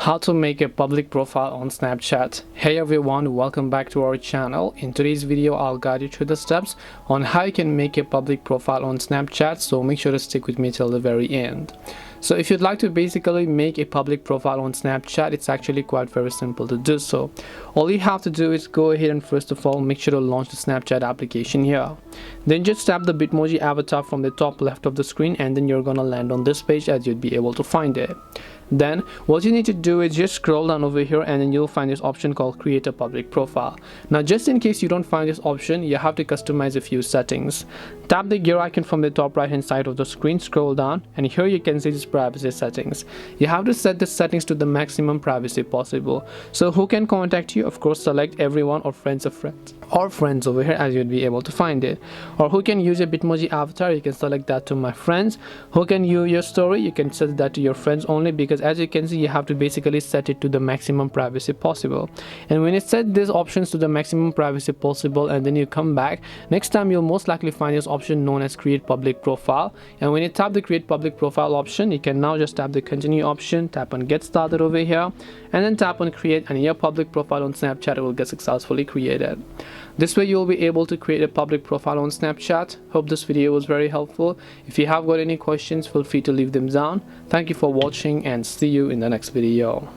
How to make a public profile on Snapchat. Hey everyone, welcome back to our channel. In today's video I'll guide you through the steps on how you can make a public profile on Snapchat, so make sure to stick with me till the very end. So if you'd like to basically make a public profile on Snapchat, it's actually quite very simple to do so. All you have to do is go ahead and first of all make sure to launch the Snapchat application here. Then just tap the Bitmoji avatar from the top left of the screen, and then you're gonna land on this page as you'd be able to find it. Then what you need to do is just scroll down over here, and then you'll find this option called create a public profile. Now just in case you don't find this option, you have to customize a few settings. Tap the gear icon from the top right hand side of the screen, scroll down, and here you can see this privacy settings. You have to set the settings to the maximum privacy possible. So who can contact you? Of course, select everyone or friends of friends or friends over here as you'd be able to find it. Or who can use a Bitmoji avatar? You can select that to my friends. Who can view your story? You can set that to your friends only, because as you can see you have to basically set it to the maximum privacy possible. And when you set these options to the maximum privacy possible and then you come back, next time you'll most likely find this option known as create public profile. And when you tap the create public profile option, you can now just tap the continue option, tap on get started over here, and then tap on create, and your public profile on Snapchat will get successfully created. This way you'll be able to create a public profile on Snapchat. Hope this video was very helpful. If you have got any questions, feel free to leave them down. Thank you for watching and see you in the next video.